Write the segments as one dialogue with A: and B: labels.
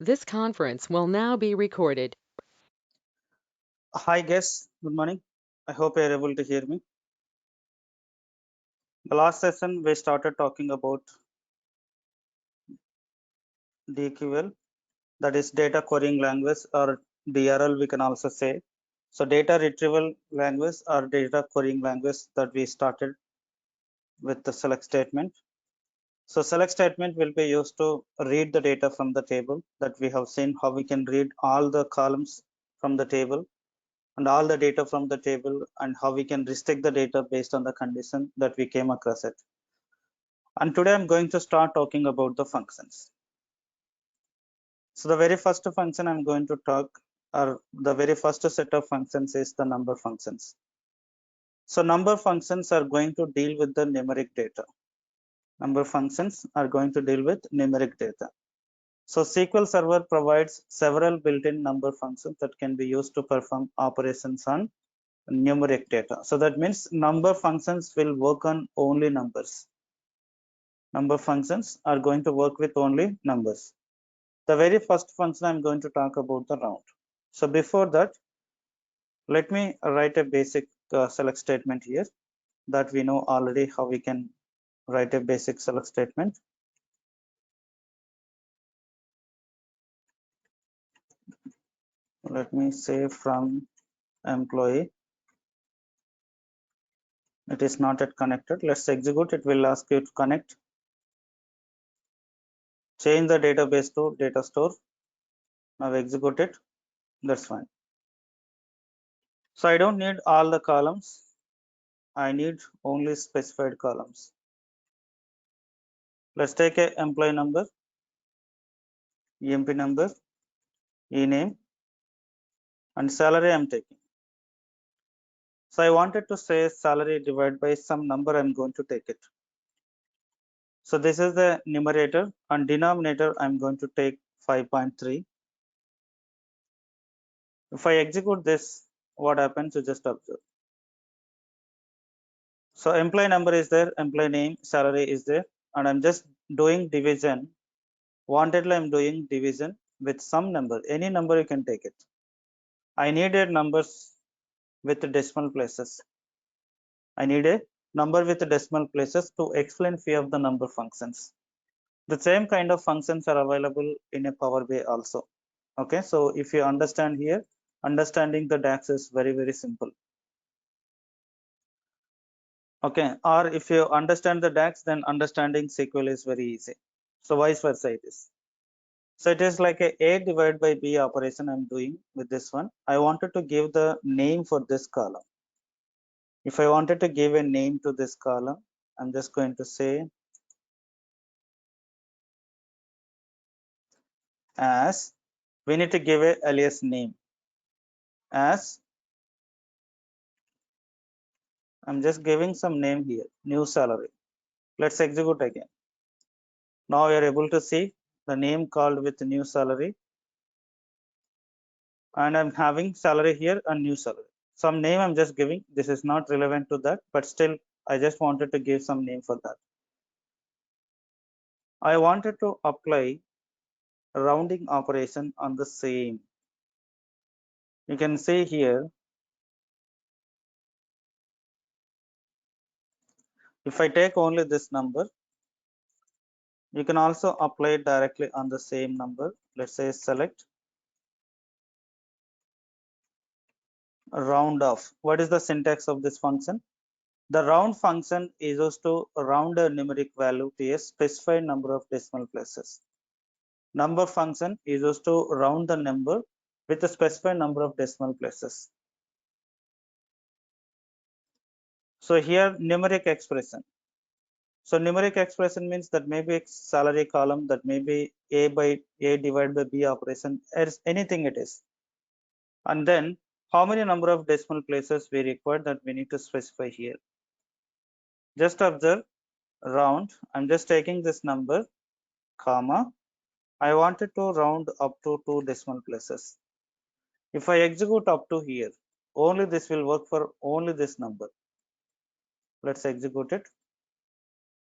A: This conference will now be recorded.
B: Hi guys, good morning. I hope you are able to hear me. The last session we started talking about DQL, that is data querying language, or DRL we can also say. So data retrieval language or data querying language that we started with the select statement. So select statement will be used to read the data from the table that we have seen how we can read all the columns from the table and all the data from the table and how we can restrict the data based on the condition that we came across it. And today I'm going to start talking about the functions. So the very first function I'm going to talk, or the very first set of functions, is the number functions. So number functions are going to deal with the numeric data. Number functions are going to deal with numeric data. So SQL Server provides several built-in number functions that can be used to perform operations on numeric data. So that means number functions will work on only numbers. Number functions are going to work with only numbers. The very first function I'm going to talk about the round. So before that, let me write a basic select statement here that we know already how we can write a basic select statement. Let me say from employee. It is not yet connected. Let's execute. It will ask you to connect. Change the database to data store. Now execute it. That's fine. So I don't need all the columns. I need only specified columns. Let's take a employee number, EMP number, e-name, and salary I'm taking. So I wanted to say salary divided by some number. I'm going to take it. So this is the numerator, and denominator I'm going to take 5.3. If I execute this, what happens? You just observe. So employee number is there, employee name, salary is there, and I'm just doing division. Wantedly I'm doing division with some number. Any number you can take it. I needed numbers with decimal places. I need a number with decimal places to explain few of the number functions. The same kind of functions are available in a Power BI also. Okay, so if you understand here, understanding the DAX is very, very simple. Okay, or if you understand the DAX, then understanding SQL is very easy. So vice versa it is. So it is like a divided by B operation I'm doing with this one. I wanted to give the name for this column. If I wanted to give a name to this column, I'm just going to say as, we need to give a alias name as, I'm just giving some name here, new salary. Let's execute again. Now you are able to see the name called with new salary, and I'm having salary here and new salary. Some name I'm just giving. This is not relevant to that, but still I just wanted to give some name for that. I wanted to apply rounding operation on the same. You can see here, if I take only this number, you can also apply it directly on the same number. Let's say select round off. What is the syntax of this function? The round function is used to round a numeric value to a specified number of decimal places. Number function is used to round the number with a specified number of decimal places. So here numeric expression. So numeric expression means that maybe salary column, that may be A by A divided by B operation, as anything it is. And then how many number of decimal places we require, that we need to specify here. Just observe round. I'm just taking this number, comma. I wanted to round up to 2 decimal places. If I execute up to here, only this will work for only this number. Let's execute it.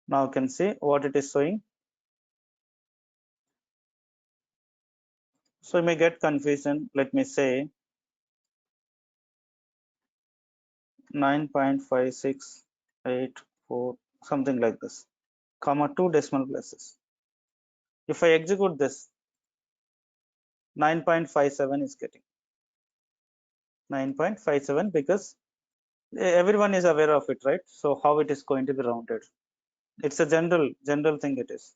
B: Now you can see what it is showing. So you may get confusion. Let me say 9.5684, something like this, comma 2 decimal places. If I execute this, 9.57 is getting 9.57 because everyone is aware of it, right? So how it is going to be rounded? It's a general thing it is.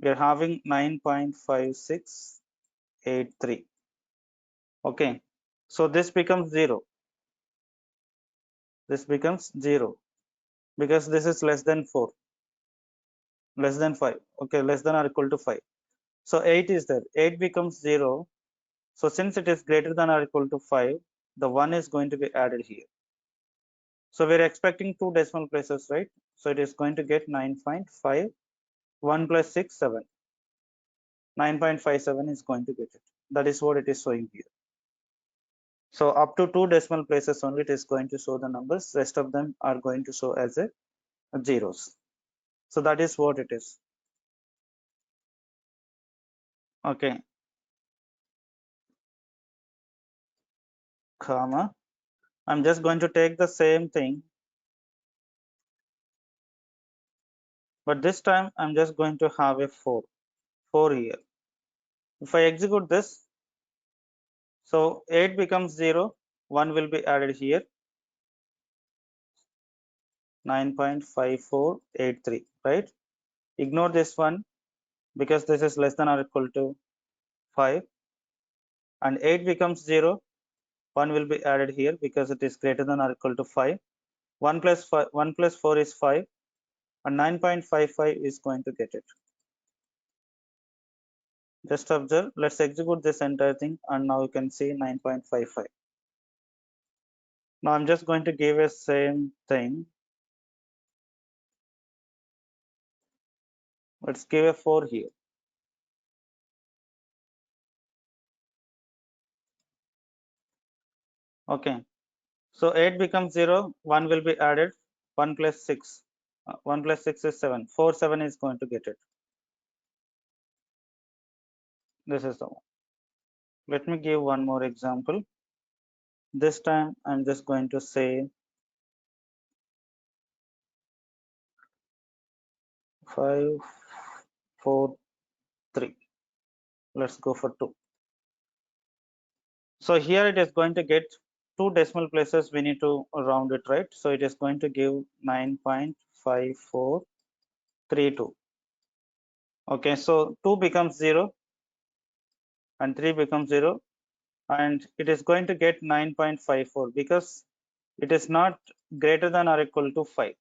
B: We are having 9.5683. Okay. So this becomes 0. This becomes 0 because this is less than 4, less than 5. Okay, less than or equal to 5. So 8 is there. 8 becomes 0. So since it is greater than or equal to 5, the 1 is going to be added here. So we're expecting 2 decimal places, right? So it is going to get 9.5. 1 plus 6, 7. 9.57 is going to get it. That is what it is showing here. So up to 2 decimal places only it is going to show the numbers. Rest of them are going to show as a zeros. So that is what it is. Okay. Comma. I'm just going to take the same thing, but this time I'm just going to have a 4 here. If I execute this, so 8 becomes 0, 1 will be added here, 9.5483, right? Ignore this one because this is less than or equal to 5, and 8 becomes 0, 1 will be added here because it is greater than or equal to 5. 1 plus 5, 1 plus 4 is 5, and 9.55 is going to get it. Just observe, let's execute this entire thing, and now you can see 9.55. Now I'm just going to give a same thing. Let's give a 4 here. Okay. So 8 becomes 0, 1 will be added, 1 plus 6. 1 plus 6 is 7. 4, 7 is going to get it. This is the one. Let me give one more example. This time I'm just going to say 5, 4, 3. Let's go for 2. So here it is going to get 2 decimal places. We need to round it, right? So it is going to give 9.5432. Okay, so 2 becomes 0 and 3 becomes 0, and it is going to get 9.54 because it is not greater than or equal to 5.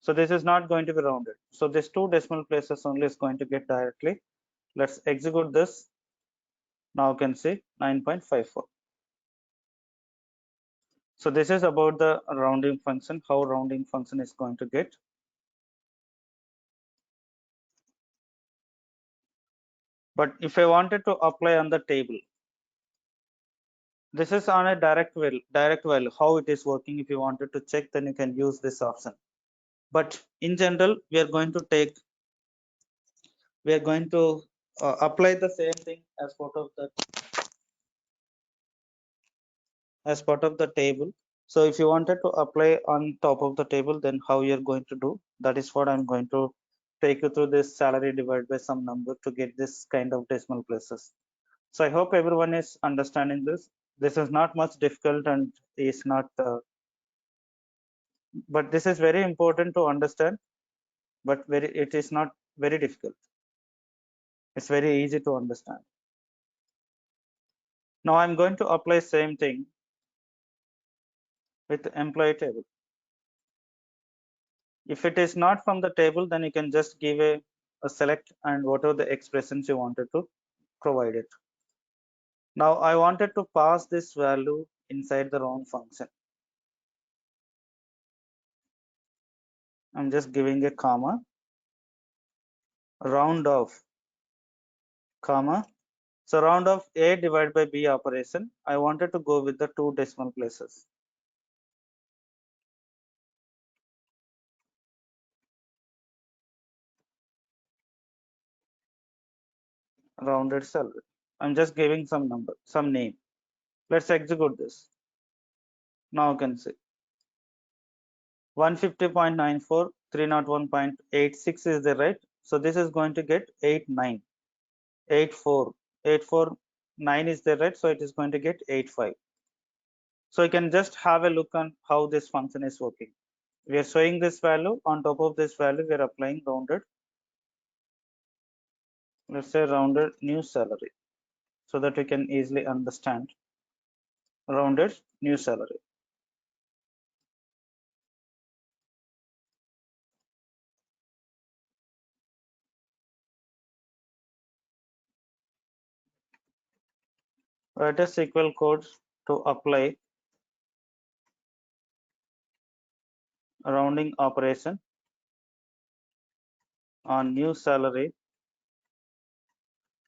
B: So this is not going to be rounded. So this 2 decimal places only is going to get directly. Let's execute this. Now you can see 9.54. So this is about the rounding function, how rounding function is going to get. But if I wanted to apply on the table, this is on a direct value, how it is working. If you wanted to check, then you can use this option. But in general, we are going to apply the same thing as part of the table. So if you wanted to apply on top of the table, then how you're going to do, that is what I'm going to take you through. This salary divided by some number to get this kind of decimal places. So I hope everyone is understanding this. This is not much difficult and is not, but this is very important to understand, but it is not very difficult. It's very easy to understand. Now I'm going to apply same thing with employee table. If it is not from the table, then you can just give a select and whatever the expressions you wanted to provide it. Now I wanted to pass this value inside the round function. I'm just giving a comma, round off, comma. So round off A divided by B operation. I wanted to go with the 2 decimal places. rounded salary. I'm just giving some number, some name. Let's execute this. Now you can see 150.94, 301.86 is the right. So this is going to get 89, 84, 849 is the right. So it is going to get 85. So you can just have a look on how this function is working. We are showing this value. On top of this value, we are applying rounded, let's say rounded new salary, so that we can easily understand rounded new salary. Write a SQL code to apply a rounding operation on new salary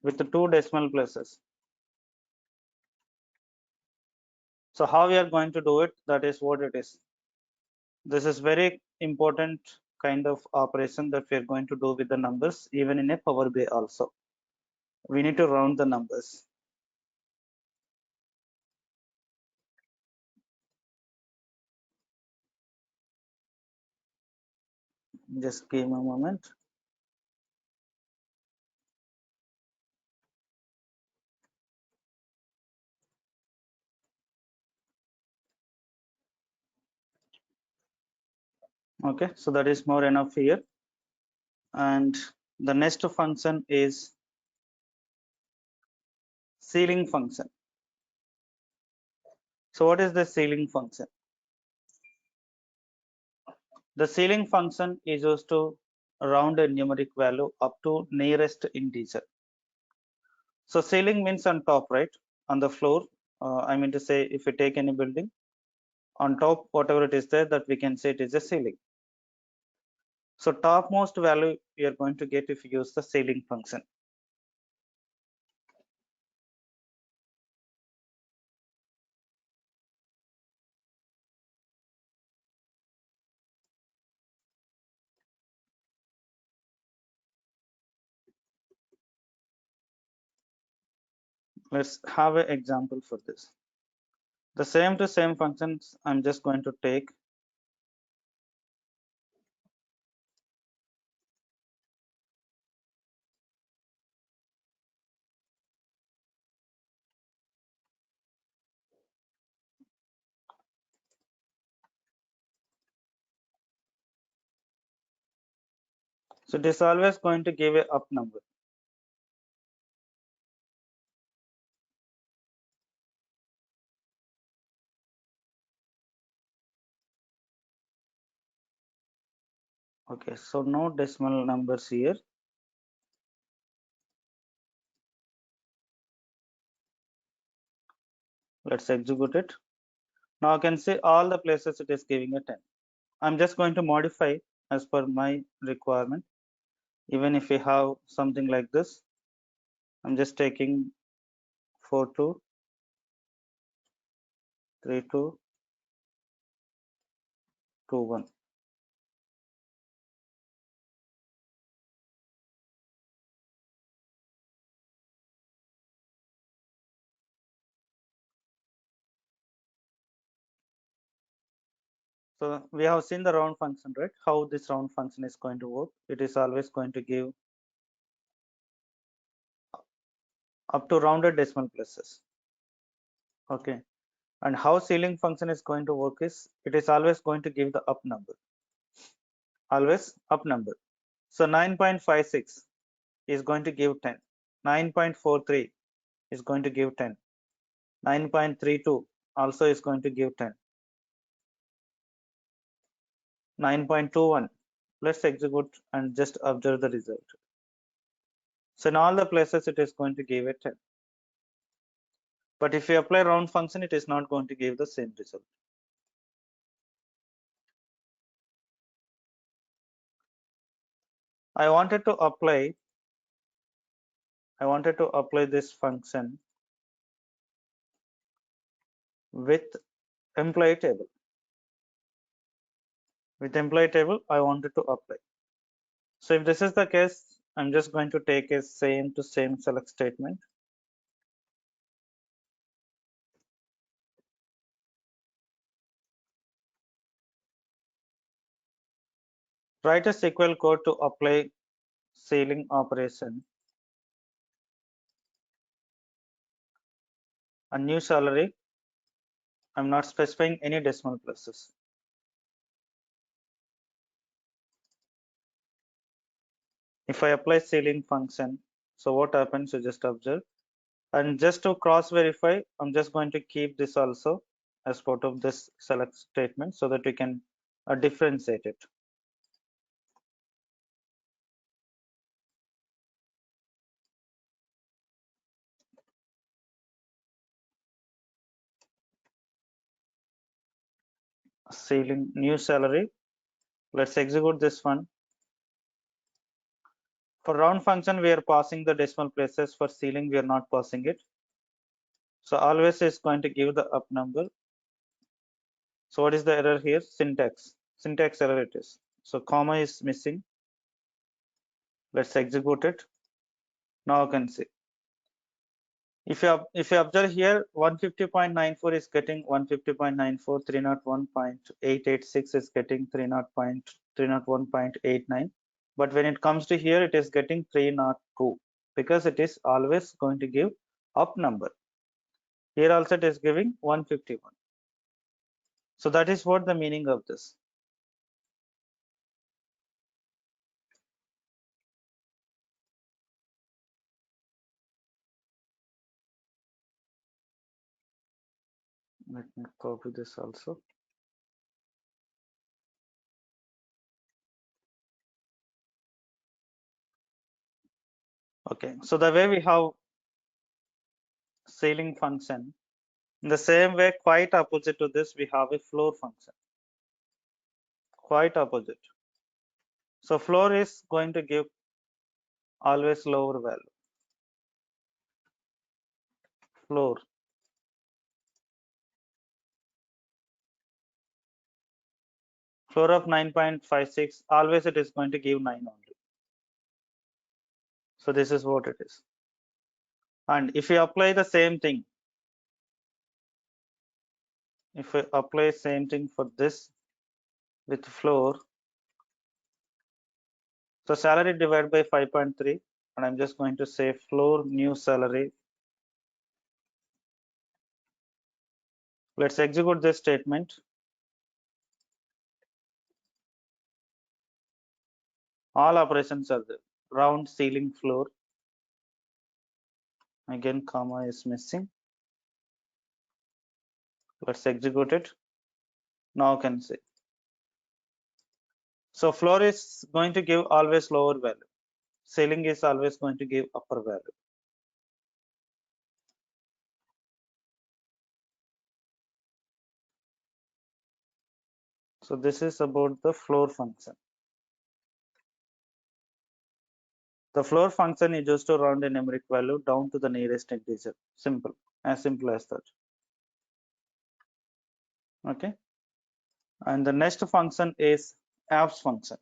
B: with 2 decimal places. So how we are going to do it, that is what it is. This is very important kind of operation that we are going to do with the numbers, even in a Power BI also. We need to round the numbers. Just give me a moment. Okay, so that is more enough here. And the next function is ceiling function. So what is the ceiling function? The ceiling function is used to round a numeric value up to nearest integer. So ceiling means on top, right? On the floor. I mean to say, if you take any building, on top, whatever it is there, that we can say it is a ceiling. So topmost value we are going to get if you use the ceiling function. Let's have an example for this. The same to same functions, I'm just going to take so it is always going to give a up number. Okay, so no decimal numbers here. Let's execute it. Now I can see all the places it is giving a 10. I'm just going to modify as per my requirement. Even if we have something like this, I'm just taking 4 2 3 2 2 1. So we have seen the round function, right? How this round function is going to work. It is always going to give up to rounded decimal places. Okay. And how ceiling function is going to work is, it is always going to give the up number. Always up number. So 9.56 is going to give 10. 9.43 is going to give 10. 9.32 also is going to give 10. 9.21. Let's execute and just observe the result. So in all the places it is going to give a 10. But if you apply round function, it is not going to give the same result. I wanted to apply this function with employee table. With employee table, I wanted to apply. So if this is the case, I'm just going to take a same to same select statement. Write a SQL code to apply ceiling operation. A new salary. I'm not specifying any decimal places. If I apply ceiling function, so what happens, you just observe. And just to cross verify, I'm just going to keep this also as part of this select statement so that we can differentiate it. Ceiling new salary. Let's execute this one. For round function, we are passing the decimal places. For ceiling, we are not passing it. So always is going to give the up number. So what is the error here? Syntax error it is. So comma is missing. Let's execute it. Now you can see. If you observe here, 150.94 is getting 150.94, 301.886 is getting 301.89. But when it comes to here, it is getting 302 because it is always going to give up number. Here also it is giving 151. So that is what the meaning of this. Let me copy this also. Okay, so the way we have ceiling function, in the same way, quite opposite to this, we have a floor function. Quite opposite. So floor is going to give always lower value. Floor. Floor of 9.56, always it is going to give 9 only. So this is what it is. And if you apply the same thing, if I apply same thing for this with floor, so salary divided by 5.3, and I'm just going to say floor new salary. Let's execute this statement. All operations are there. Round, ceiling, floor. Again, comma is missing. Let's execute it. Now you can see. So floor is going to give always lower value. Ceiling is always going to give upper value. So this is about the floor function. The floor function is just to round a numeric value down to the nearest integer. Simple, as simple as that. Okay. And the next function is abs function.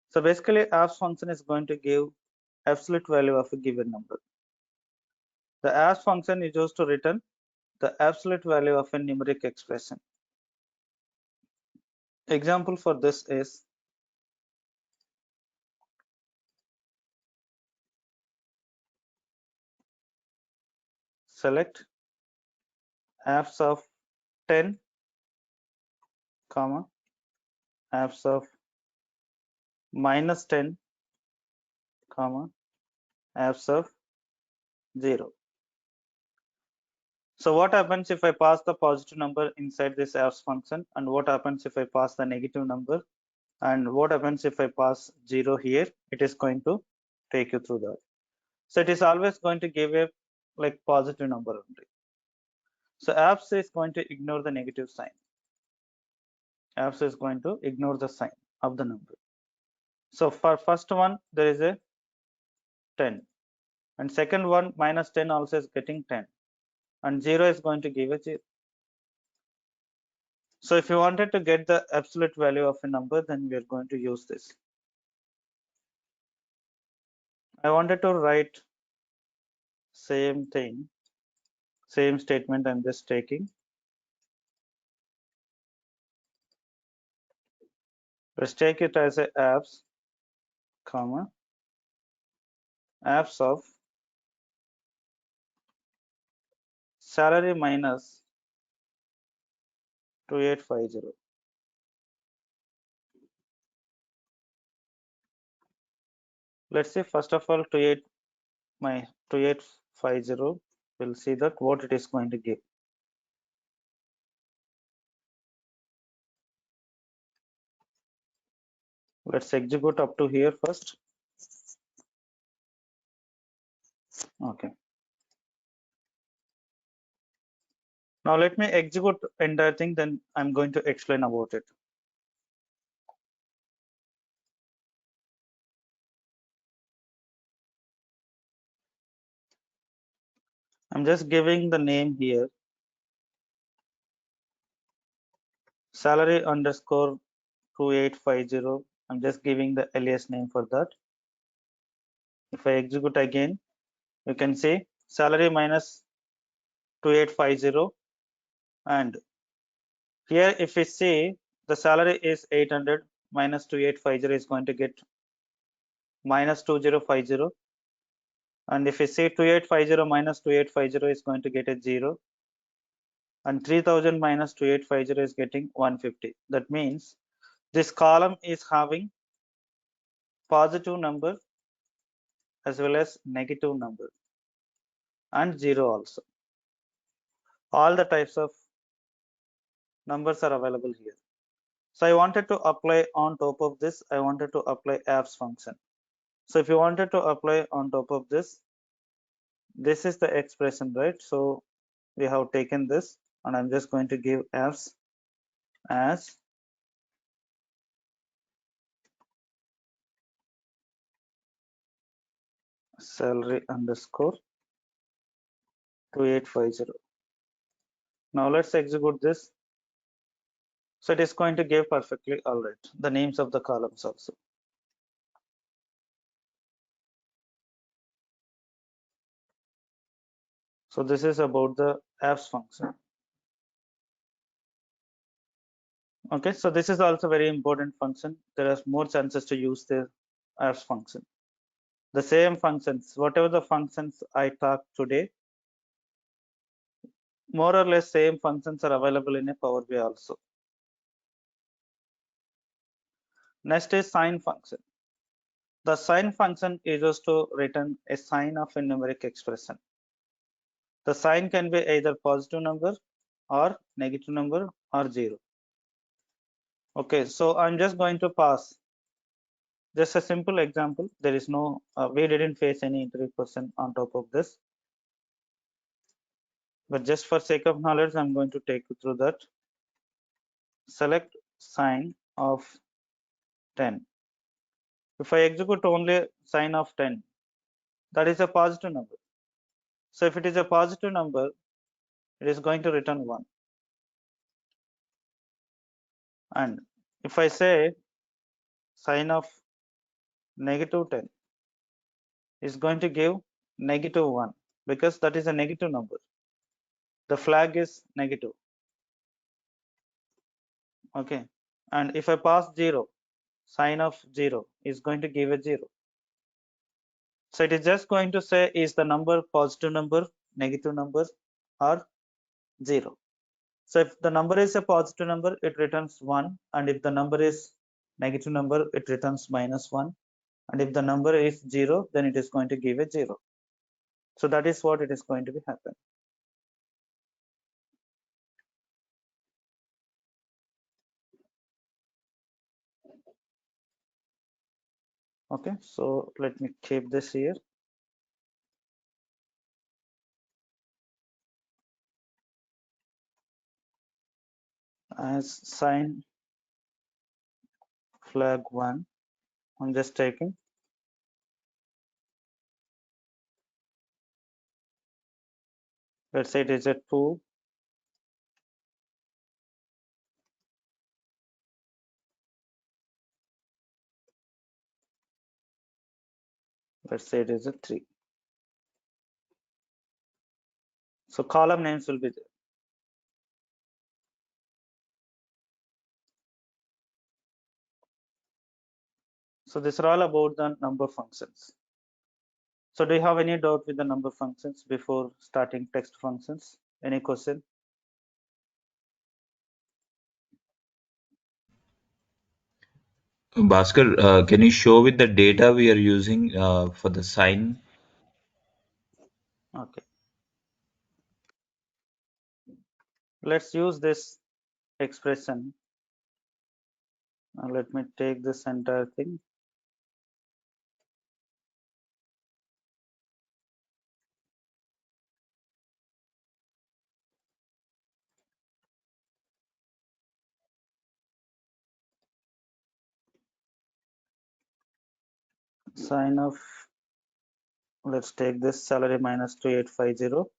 B: So basically, abs function is going to give absolute value of a given number. The abs function is used to return the absolute value of a numeric expression. Example for this is select abs of 10, comma, abs of minus 10, comma, abs of 0. So what happens if I pass the positive number inside this abs function, and what happens if I pass the negative number, and what happens if I pass 0 here? It is going to take you through that. So it is always going to give a like positive number only. So abs is going to ignore the negative sign. Abs is going to ignore the sign of the number. So for first one there is a 10, and second one minus 10 also is getting 10, and 0 is going to give a 0. So if you wanted to get the absolute value of a number, then we are going to use this. I wanted to write same thing, same statement. I'm just taking. Let's take it as a apps, comma, apps of salary minus 2850. Let's see, first of all, my 2850. We'll see that what it is going to give. Let's execute up to here first. Okay. Now let me execute entire thing, then I'm going to explain about it. I'm just giving the name here, salary underscore 2850. I'm just giving the alias name for that. If I execute again, you can see salary minus 2850, and here if we see the salary is 800 minus 2850 is going to get minus 2050, and if we say 2850 minus 2850 is going to get a 0, and 3000 minus 2850 is getting 150. That means this column is having positive number as well as negative number and 0 also. All the types of numbers are available here. So I wanted to apply on top of this, I wanted to apply apps function. So if you wanted to apply on top of this is the expression, right? So we have taken this, and I'm just going to give apps as salary underscore 2850. Now let's execute this. So it is going to give perfectly all right the names of the columns also. So this is about the apps function. Okay, so this is also very important function. There are more chances to use the apps function. The same functions, whatever the functions I talked today, more or less same functions are available in a Power BI also. Next is sign function. The sign function is used to return a sign of a numeric expression. The sign can be either positive number or negative number or 0. Okay, so I'm just going to pass just a simple example. There is no, we didn't face any interview question on top of this. But just for sake of knowledge, I'm going to take you through that. Select sign of 10. If I execute only sign of 10, that is a positive number. So if it is a positive number, it is going to return 1. And if I say sign of negative 10, is going to give negative 1 because that is a negative number. The flag is negative. Okay. And if I pass 0, sign of 0 is going to give a 0. So it is just going to say is the number positive number, negative number, or 0. So if the number is a positive number, it returns 1, and if the number is negative number, it returns -1, and if the number is 0, then it is going to give a 0. So that is what it is going to be happen. Okay, so let me keep this here. As sign flag 1, I'm just taking. Let's say it is a 2. Let's say it is a 3. So column names will be there. So these are all about the number functions. So do you have any doubt with the number functions before starting text functions? Any question?
C: Bhaskar, can you show with the data we are using for the sign?
B: Okay. Let's use this expression. Now let me take this entire thing. Sign of, let's take this salary minus 2850.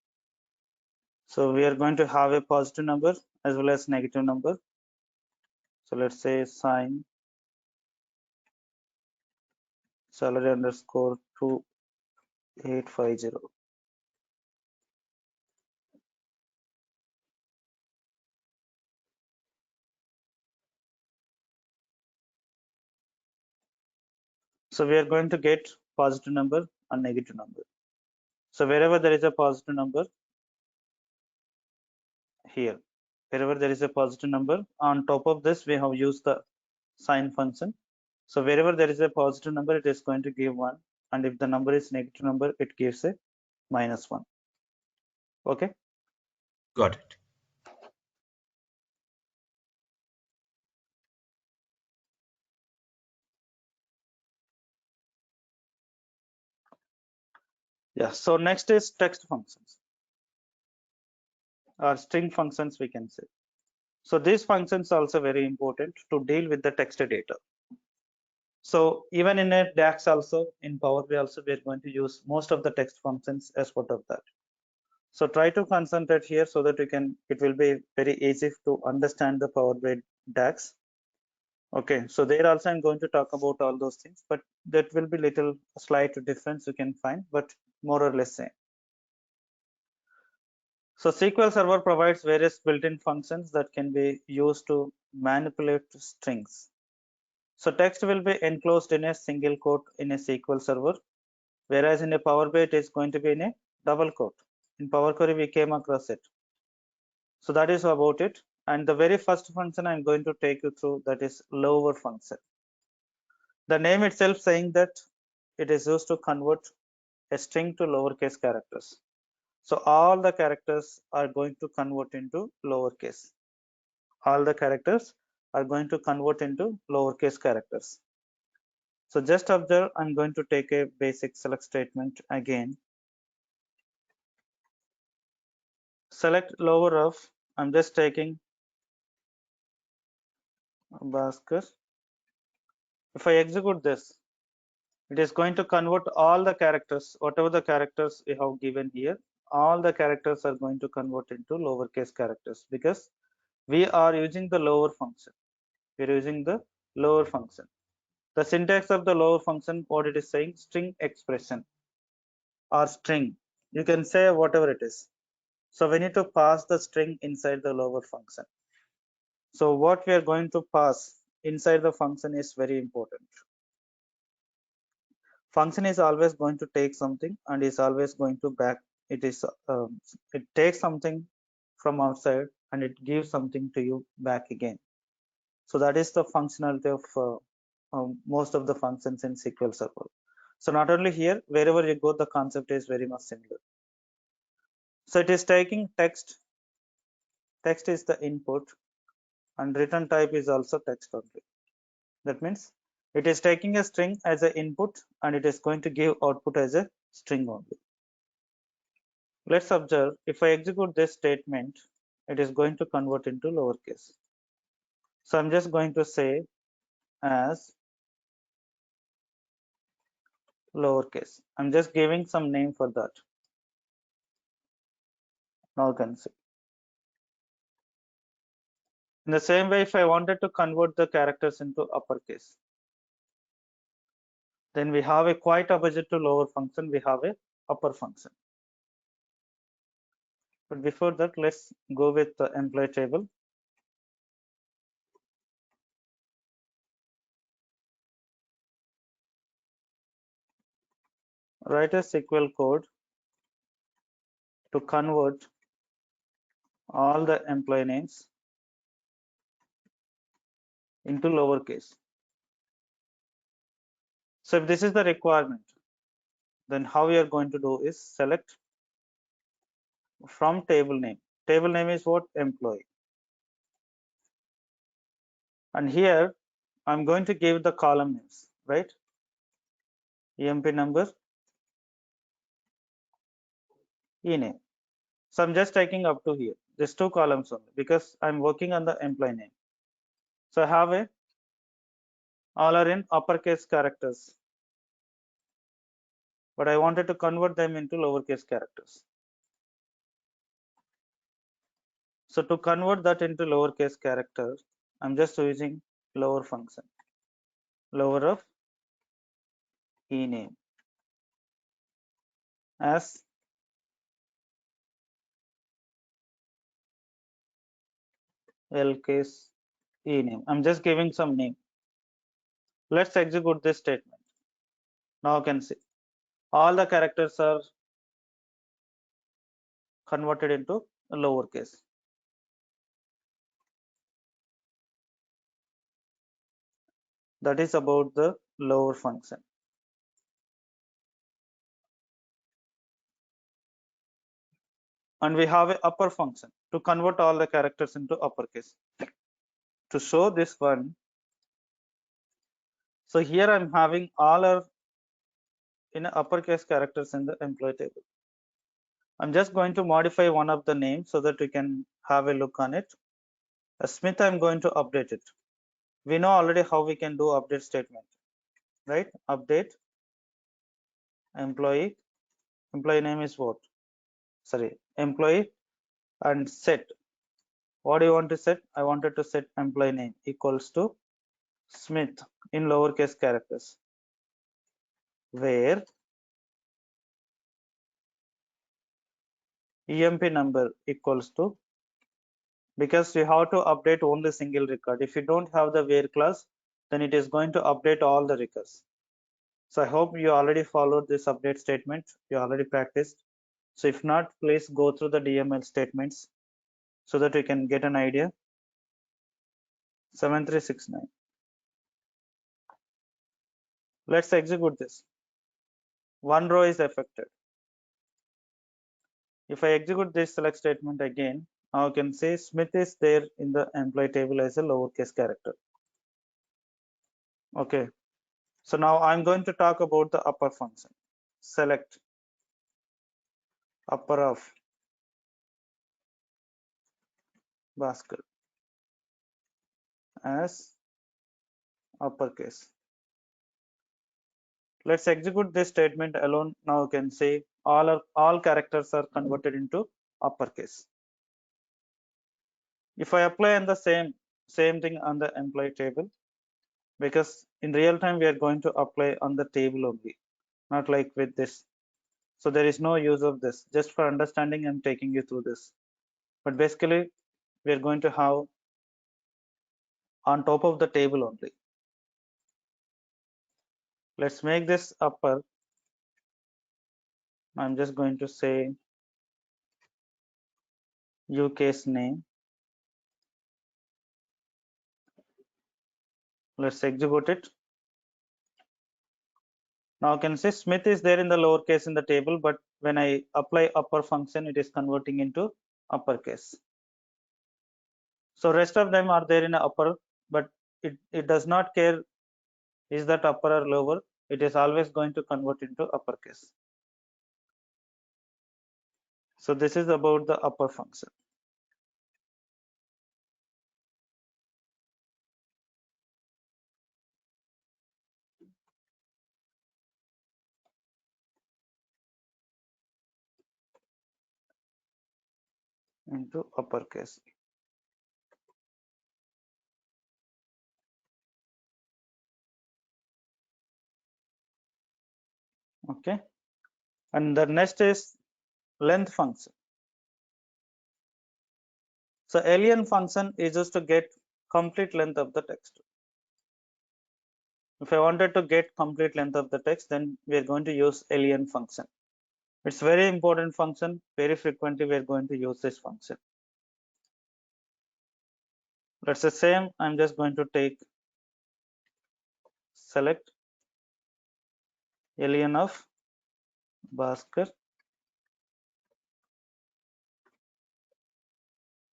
B: So we are going to have a positive number as well as negative number. So let's say sign salary underscore 2850. So we are going to get positive number and negative number. So wherever there is a positive number, here, wherever there is a positive number, on top of this we have used the sign function. So wherever there is a positive number, it is going to give 1, and if the number is negative number, it gives a -1. Okay.
C: Got it.
B: Yeah. So next is text functions or string functions, we can say. So these functions are also very important to deal with the text data. So even in a DAX also, in Power BI also, we are going to use most of the text functions as part of that. So try to concentrate here so that it will be very easy to understand the Power BI DAX. Okay, so there also I'm going to talk about all those things, but that will be little slight difference you can find, but more or less same. So SQL Server provides various built-in functions that can be used to manipulate strings. So text will be enclosed in a single quote in a SQL Server, whereas in a Power BI it is going to be in a double quote. In Power Query we came across it. So that is about it. And the very first function I'm going to take you through, that is lower function. The name itself saying that it is used to convert a string to lowercase characters. So all the characters are going to convert into lowercase. All the characters are going to convert into lowercase characters. So just observe, I'm going to take a basic select statement again. Select lower of, I'm just taking Bhaskar. If I execute this, it is going to convert all the characters, whatever the characters we have given here, all the characters are going to convert into lowercase characters because we are using the lower function. We are using the lower function. The syntax of the lower function, what it is saying, string expression or string. You can say whatever it is. So we need to pass the string inside the lower function. So what we are going to pass inside the function is very important. Function is always going to take something and is always going to back. It takes something from outside and it gives something to you back again. So that is the functionality of most of the functions in SQL Server. So not only here, wherever you go, the concept is very much similar. So it is taking text. Text is the input, and return type is also text only. That means it is taking a string as an input and it is going to give output as a string only. Let's observe, if I execute this statement, it is going to convert into lowercase. So I'm just going to say as lowercase. I'm just giving some name for that. Now you can see. In the same way, if I wanted to convert the characters into uppercase, Then we have a quite opposite to lower function, we have a upper function. But before that, let's go with the employee table. Write a SQL code to convert all the employee names into lowercase. So if this is the requirement, then how we are going to do is select from table name. Table name is what? Employee. And here I'm going to give the column names, right? EMP number, e-name. So I'm just taking up to here. There's two columns only because I'm working on the employee name. So I have a all are in uppercase characters, but I wanted to convert them into lowercase characters. So to convert that into lowercase characters, I'm just using lower function, lower of e-name as lcase e-name. I'm just giving some name. Let's execute this statement. Now you can see all the characters are converted into lowercase. That is about the lower function. And we have a upper function to convert all the characters into uppercase. To show this one, so here I'm having all are in uppercase characters in the employee table. I'm just going to modify one of the names so that we can have a look on it. Smith, I'm going to update it. We know already how we can do update statement, right? Update employee. Employee name is what? Sorry, employee and set. What do you want to set? I wanted to set employee name equals to Smith in lowercase characters, where EMP number equals to, because you have to update only single record. If you don't have the where clause, then it is going to update all the records. So I hope you already followed this update statement. You already practiced. So if not, please go through the DML statements so that you can get an idea. 7369. Let's execute this. One row is affected. If I execute this select statement again, now you can say Smith is there in the employee table as a lowercase character. Okay. So now I'm going to talk about the upper function. Select upper of basket as uppercase. Let's execute this statement alone. Now you can say all characters are converted into uppercase. If I apply on the same thing on the employee table, because in real time we are going to apply on the table only, not like with this. So there is no use of this. Just for understanding, I'm taking you through this. But basically, we are going to have on top of the table only. Let's make this upper. I'm just going to say UCase name. Let's execute it. Now you can see Smith is there in the lowercase in the table, but when I apply upper function, it is converting into uppercase. So rest of them are there in upper, but it does not care is that upper or lower. It is always going to convert into uppercase. So this is about the upper function. Into uppercase. Okay, and the next is length function. So alien function is just to get complete length of the text. If I wanted to get complete length of the text, then we are going to use alien function. It's very important function. Very frequently we are going to use this function. Let's say same. I'm just going to take select alien of Bhaskar.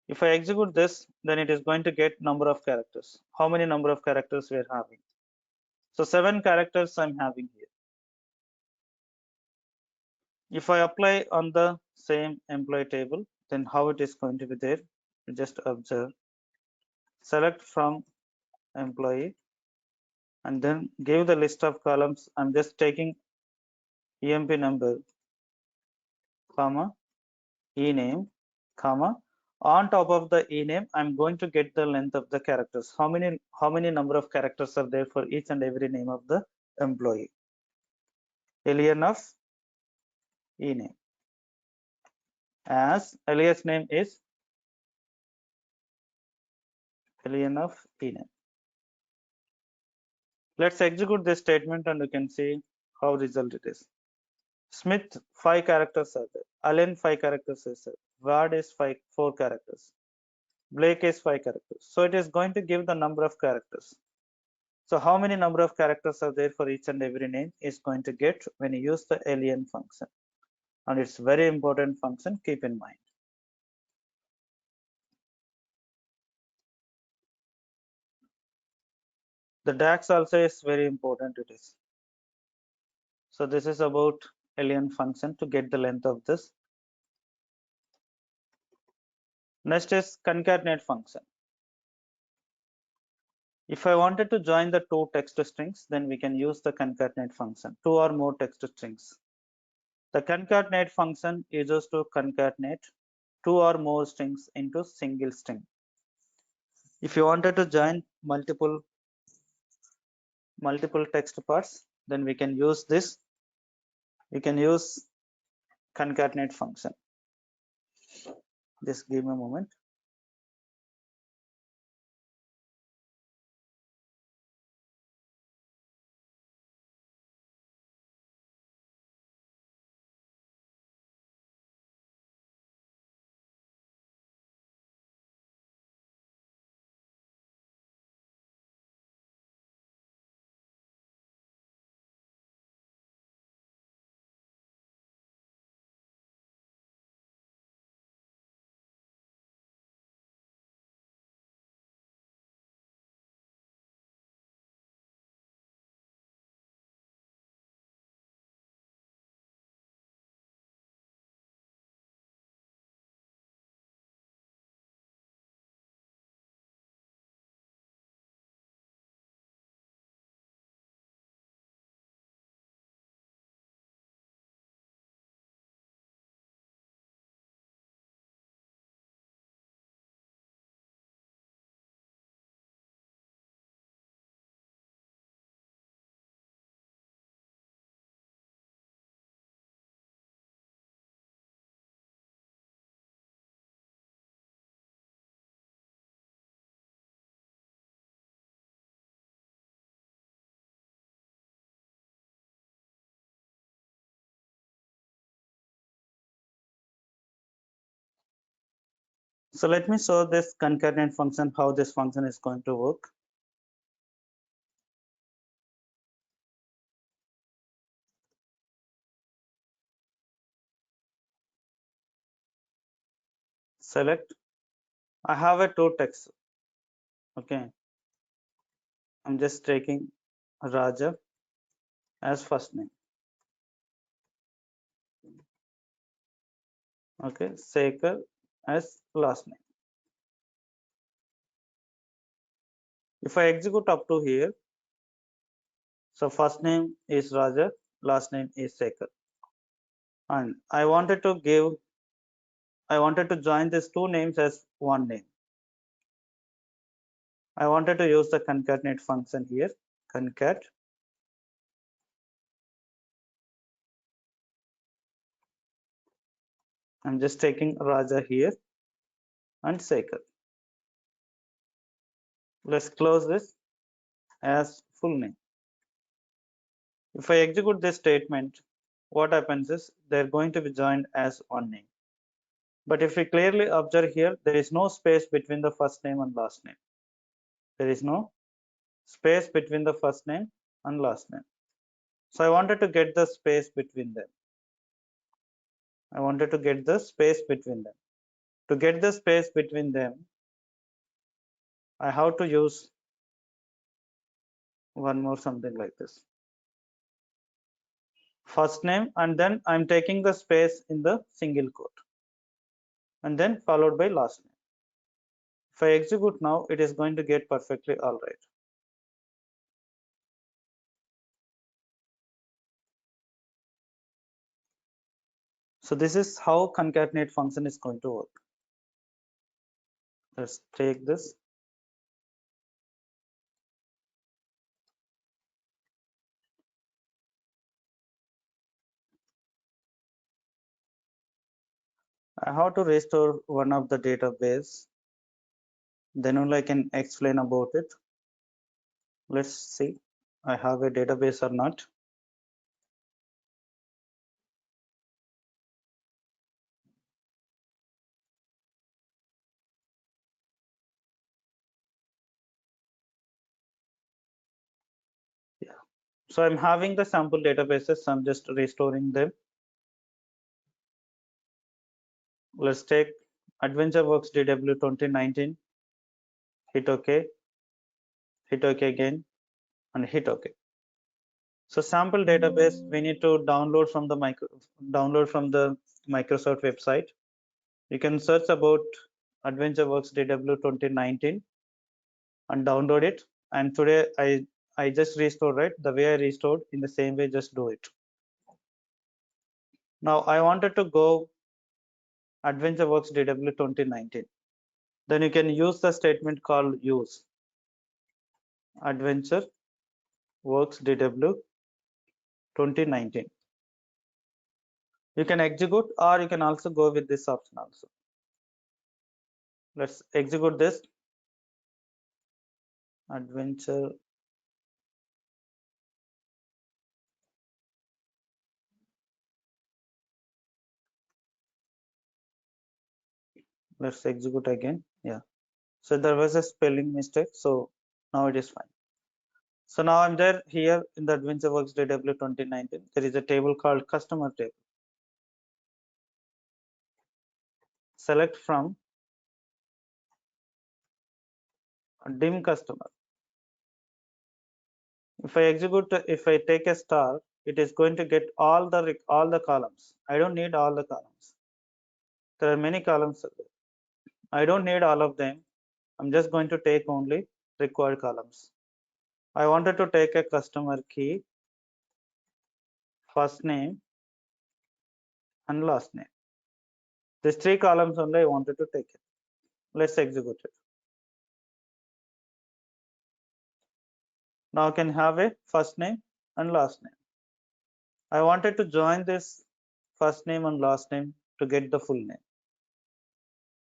B: If I execute this, then it is going to get number of characters. How many number of characters we are having? So 7 characters I'm having here. If I apply on the same employee table, then how it is going to be there? Just observe. Select from employee and then give the list of columns. I'm just taking EMP number, comma, ename, comma. On top of the ename, I'm going to get the length of the characters. How many number of characters are there for each and every name of the employee? Alien of ename. As alias name is alien of ename. Let's execute this statement and you can see how result it is. Smith 5 characters are there. Allen 5 characters is there. Ward is 4 characters. Blake is 5 characters. So it is going to give the number of characters. So how many number of characters are there for each and every name is going to get when you use the alien function. And it's very important function, keep in mind. The DAX also is very important it is. So this is about alien function to get the length of this. Next is concatenate function. If I wanted to join the 2 text strings, then we can use the concatenate function, 2 or more text strings. The concatenate function uses to concatenate 2 or more strings into single string. If you wanted to join multiple text parts, then we can use this. We can use concatenate function. Just give me a moment. So let me show this concatenate function, how this function is going to work. Select. I have a 2 text. Okay. I'm just taking Raja as first name. Okay. Sekhar as last name. If I execute up to here, so first name is Raja, last name is Sekhar. And I wanted to join these 2 names as one name. I wanted to use the concatenate function here, concat I'm just taking Raja here and Sekhar. Let's close this as full name. If I execute this statement, what happens is they're going to be joined as one name. But if we clearly observe here, there is no space between the first name and last name. There is no space between the first name and last name. So I wanted to get the space between them. I wanted to get the space between them. To get the space between them, I have to use one more something like this. First name, and then I'm taking the space in the single quote, and then followed by last name. If I execute now, it is going to get perfectly all right. So this is how concatenate function is going to work. Let's take this. I have to restore one of the database. Then only I can explain about it. Let's see I have a database or not. Yeah. So I'm having the sample databases. So I'm just restoring them. Let's take AdventureWorks DW 2019. Hit OK. Hit OK again, and hit OK. So sample database we need to download from the Microsoft website. You can search about AdventureWorks DW 2019 and download it. And today I just restored, right? The way I restored, in the same way, just do it. Now I wanted to go AdventureWorks DW 2019. Then you can use the statement called use AdventureWorks DW 2019. You can execute, or you can also go with this option also. Let's execute this. Adventure. Let's execute again. Yeah. So there was a spelling mistake. So now it is fine. So now I'm there here in the AdventureWorks DW 2019. There is a table called customer table. Select from dim customer. If I execute, if I take a star, it is going to get all the columns. I don't need all the columns. There are many columns. I don't need all of them. I'm just going to take only required columns. I wanted to take a customer key, first name, and last name. These three columns only I wanted to take it. Let's execute it. Now I can have a first name and last name. I wanted to join this first name and last name to get the full name,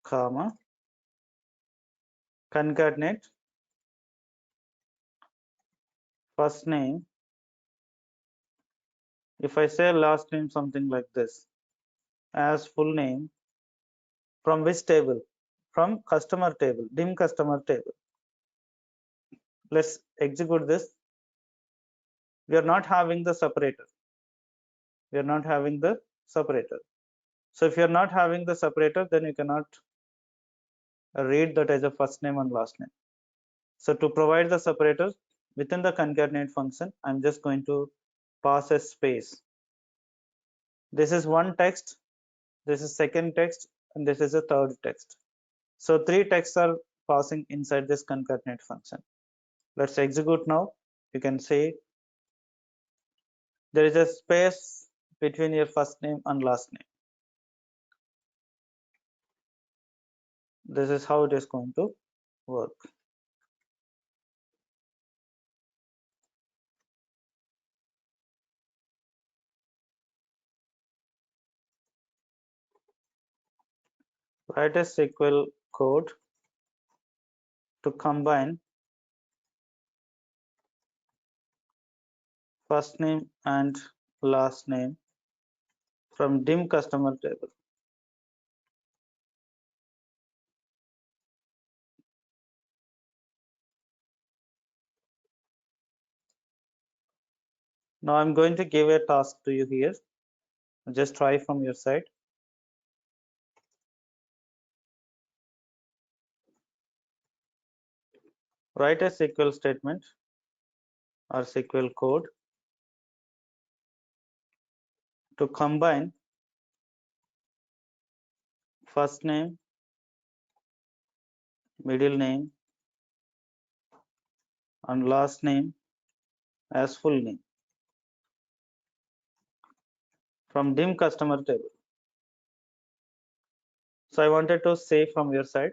B: comma, concatenate first name. If I say last name something like this, as full name, from which table? From customer table, dim customer table. Let's execute this. We are not having the separator. We are not having the separator. So if you are not having the separator, then you cannot read that as a first name and last name. So to provide the separator within the concatenate function, I'm just going to pass a space. This is one text, this is second text, and this is a third text. So three texts are passing inside this concatenate function. Let's execute now. You can see there is a space between your first name and last name. This is how it is going to work. Write a SQL code to combine first name and last name from dim customer table. Now I'm going to give a task to you here. Just try from your side. Write a SQL statement or SQL code to combine first name, middle name, and last name as full name from dim customer table. So I wanted to say from your side.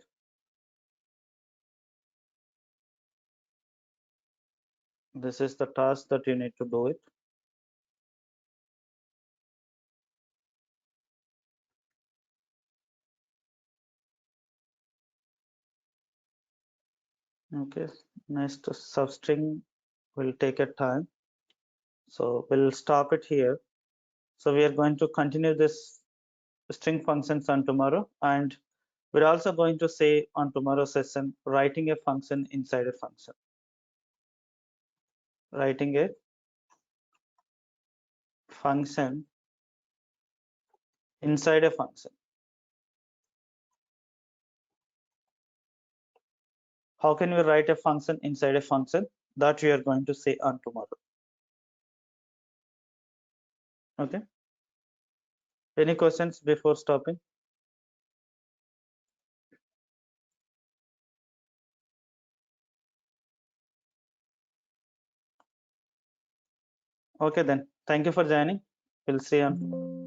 B: This is the task that you need to do it. Okay, next substring will take a time. So we'll stop it here. So we are going to continue this string functions on tomorrow, and we're also going to say on tomorrow's session writing a function inside a function. Writing a function inside a function. How can we write a function inside a function? That we are going to say on tomorrow. Okay. Any questions before stopping? Okay then. Thank you for joining. We'll see you on tomorrow.